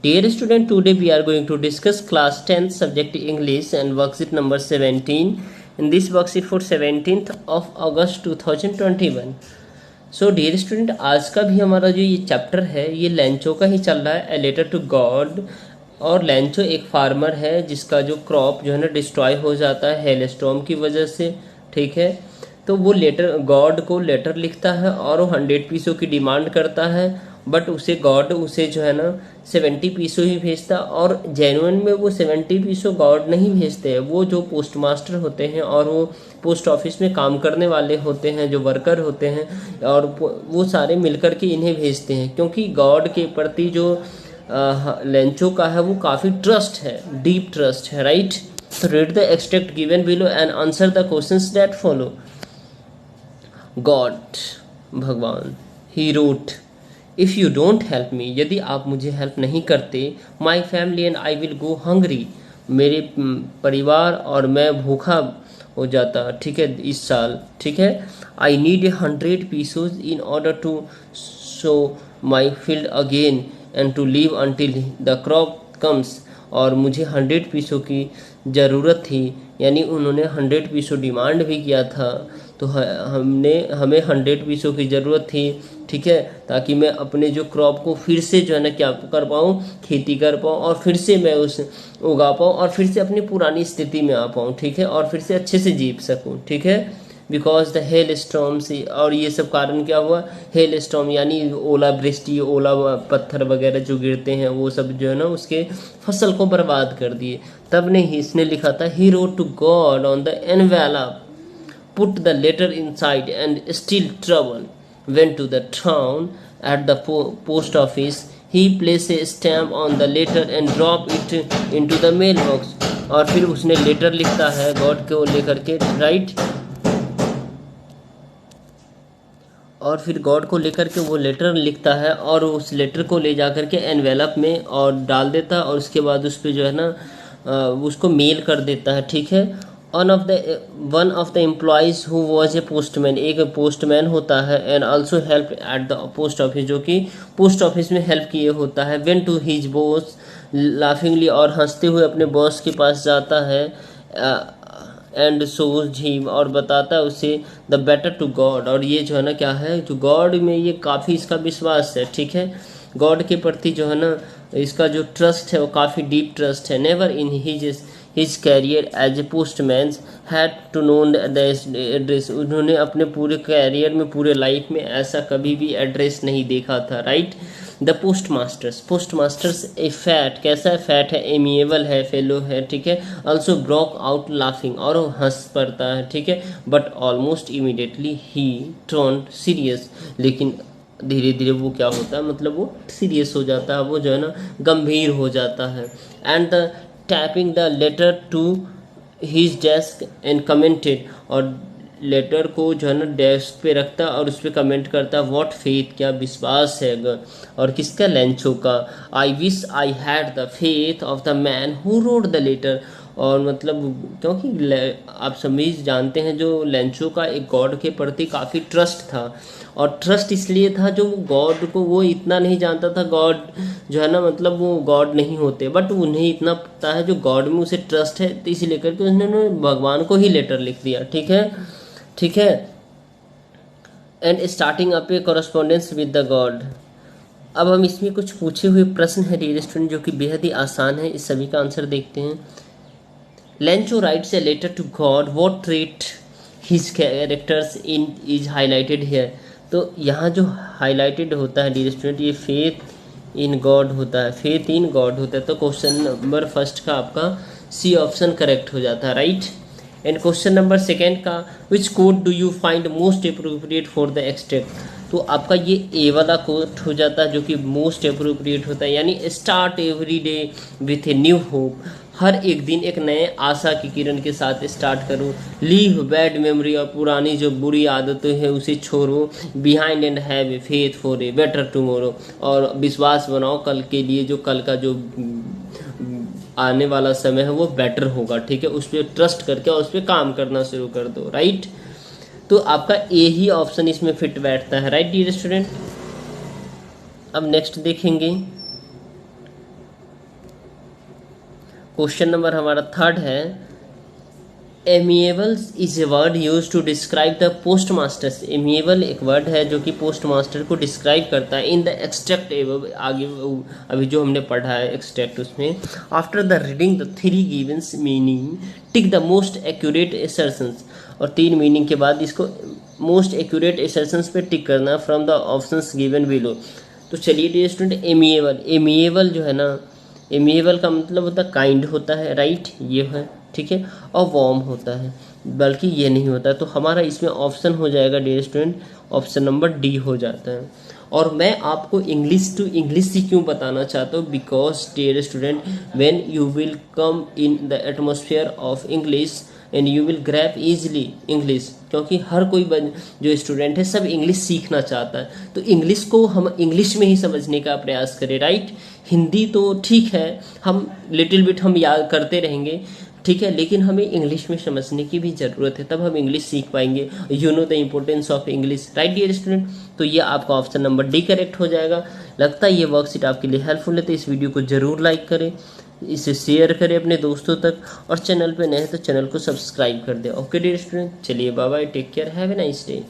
Dear student, today we are going to discuss class 10th subject English and worksheet number 17. In this worksheet for 17th of August 2021. So dear student, आज का भी हमारा जो ये chapter है ये Lencho का ही चल रहा है, ए लेटर टू गॉड। और लेंचो एक फार्मर है जिसका जो क्रॉप जो है ना डिस्ट्रॉय हो जाता है हेलस्टॉर्म की वजह से, ठीक है। तो वो लेटर गॉड को लेटर लिखता है और वो 100 पीसों की डिमांड करता है, बट उसे गॉड उसे जो है ना 70 पीसों ही भेजता। और जेन्युइन में वो 70 पीसों गॉड नहीं भेजते हैं, वो जो पोस्ट मास्टर होते हैं और वो पोस्ट ऑफिस में काम करने वाले होते हैं, जो वर्कर होते हैं, और वो सारे मिलकर के इन्हें भेजते हैं, क्योंकि गॉड के प्रति जो लेंचो का है वो काफ़ी ट्रस्ट है, डीप ट्रस्ट है, राइट। तो read the extract given below and answer the questions that follow. God, भगवान, he wrote, if you don't help me, यदि आप मुझे हेल्प नहीं करते, my family and I will go hungry, मेरे परिवार और मैं भूखा हो जाता, ठीक है, इस साल, ठीक है। I need 100 pesos in order to sow my field again and to live until the crop comes, और मुझे 100 पीसों की ज़रूरत थी, यानी उन्होंने 100 पीसों डिमांड भी किया था, तो हमें 100 पीसों की ज़रूरत थी, ठीक है, ताकि मैं अपने जो क्रॉप को फिर से जो है ना क्या कर पाऊँ, खेती कर पाऊँ, और फिर से मैं उस उगा पाऊँ और फिर से अपनी पुरानी स्थिति में आ पाऊँ, ठीक है, और फिर से अच्छे से जी सकूँ, ठीक है। बिकॉज द हेल स्टॉर्म से, और ये सब कारण क्या हुआ, हेल स्टॉर्म यानी ओला वृष्टि, ओला पत्थर वगैरह जो गिरते हैं वो सब जो है ना उसके फसल को बर्बाद कर दिए। तब ने ही इसने लिखा था, he wrote to God on the envelope, put the letter inside, and still trouble went to the town at the post office. He placed a stamp on the letter and dropped it into the mailbox. और फिर उसने letter लिखता है God को लेकर के, right, और फिर गॉड को लेकर के वो लेटर लिखता है और उस लेटर को ले जा कर के एनवेलप में और डाल देता, और उसके बाद उस पर जो है ना उसको मेल कर देता है, ठीक है। One of the employees who was a postman, एक पोस्टमैन होता है, and also help at the post office, जो कि पोस्ट ऑफिस में हेल्प किए होता है। वेन टू हिज बॉस लाफिंगली, और हंसते हुए अपने बॉस के पास जाता है, एंड सोज हिम, और बताता है उसे द बेटर टू गॉड, और ये जो है ना क्या है, जो गॉड में ये काफ़ी इसका विश्वास है, ठीक है, गॉड के प्रति जो है ना इसका जो ट्रस्ट है वो काफ़ी डीप ट्रस्ट है। Never in his career as a postman had to known the address, उन्होंने अपने पूरे कैरियर में, पूरे लाइफ में ऐसा कभी भी एड्रेस नहीं देखा था, राइट। द पोस्टमास्टर्स ए फैट, कैसा है, फैट है, एमिएबल है, फेलो है, ठीक है, ऑल्सो ब्रोक आउट लाफिंग, और वो हंस पड़ता है, ठीक है, but almost immediately he turned serious, लेकिन धीरे धीरे वो क्या होता है, मतलब वो सीरियस हो जाता है, वो जो है ना गंभीर हो जाता है। And the tapping the letter to his desk and commented, और लेटर को जो है ना डेस्क पे रखता है और उस पर कमेंट करता है, व्हाट फेथ, क्या विश्वास है, और किसका, लेंचो का। I wish I had the faith of the man who wrote the letter, और मतलब क्योंकि आप सभी जानते हैं जो लेंचो का एक गॉड के प्रति काफ़ी ट्रस्ट था, और ट्रस्ट इसलिए था जो गॉड को वो इतना नहीं जानता था, गॉड जो है ना मतलब वो गॉड नहीं होते, बट उन्हें इतना पता है जो गॉड में उसे ट्रस्ट है, तो इसी लेकर के उन्होंने भगवान को ही लेटर लिख दिया, ठीक है, ठीक है। And starting up A correspondence with the God. अब हम इसमें कुछ पूछे हुए प्रश्न है डियर स्टूडेंट जो कि बेहद ही आसान है, इस सभी का आंसर देखते हैं। Lencho writes a letter to God, what trait his characters in is highlighted here. तो यहाँ जो हाईलाइटेड होता है डियर स्टूडेंट, ये फेथ इन गॉड होता है, फेथ इन गॉड होता है, तो क्वेश्चन नंबर फर्स्ट का आपका सी ऑप्शन करेक्ट हो जाता है, right. And question number second का, which code do you find most appropriate for the extract, तो आपका ये ए वाला कोड हो जाता है जो कि मोस्ट अप्रोप्रिएट होता है, यानी start every day with a new hope, हर एक दिन एक नए आशा की किरण के साथ स्टार्ट करो। लीव बैड मेमोरी, और पुरानी जो बुरी आदतें हैं उसे छोड़ो। Behind and have a faith for a better tomorrow, और विश्वास बनाओ कल के लिए, जो कल का जो आने वाला समय है वो बेटर होगा, ठीक है, उस पर ट्रस्ट करके और उस पर काम करना शुरू कर दो, राइट। तो आपका ए ही ऑप्शन इसमें फिट बैठता है, राइट डियर स्टूडेंट। अब नेक्स्ट देखेंगे, क्वेश्चन नंबर हमारा थर्ड है, amiable is a word use to describe the post masters. Amiable एक वर्ड है जो कि पोस्ट मास्टर को डिस्क्राइब करता है इन द एक्सट्रैक्ट, आगे अभी जो हमने पढ़ा है एक्सट्रैक्ट उसमें, after the reading the three givens meaning tick the most accurate assertions. और 3 मीनिंग के बाद इसको मोस्ट एक्यूरेट एसर्शंस पे टिक करना from the options given below. तो चलिए डियर स्टूडेंट, एमिएबल, एमिएबल जो है ना, एमिएबल का मतलब होता है काइंड होता है, राइट, ये है, ठीक है, और वार्म होता है, बल्कि ये नहीं होता है। तो हमारा इसमें ऑप्शन हो जाएगा dear student, option number D हो जाता है। और मैं आपको इंग्लिश टू इंग्लिश ही क्यों बताना चाहता हूँ, because dear student when you will come in the atmosphere of English and you will grasp easily English, क्योंकि हर कोई जो स्टूडेंट है सब इंग्लिश सीखना चाहता है, तो इंग्लिश को हम इंग्लिश में ही समझने का प्रयास करें, राइट। हिंदी तो ठीक है, हम लिटिल बिट हम याद करते रहेंगे, ठीक है, लेकिन हमें इंग्लिश में समझने की भी ज़रूरत है, तब हम इंग्लिश सीख पाएंगे। You know the importance of English, right dear student. तो ये आपका ऑप्शन नंबर डी करेक्ट हो जाएगा। लगता है ये वर्कशीट आपके लिए हेल्पफुल है, तो इस वीडियो को ज़रूर लाइक करें, इसे शेयर करें अपने दोस्तों तक, और चैनल पे नए हैं तो चैनल को सब्सक्राइब कर दें। ओके डियर स्टूडेंट, चलिए bye bye, take care, have a nice day.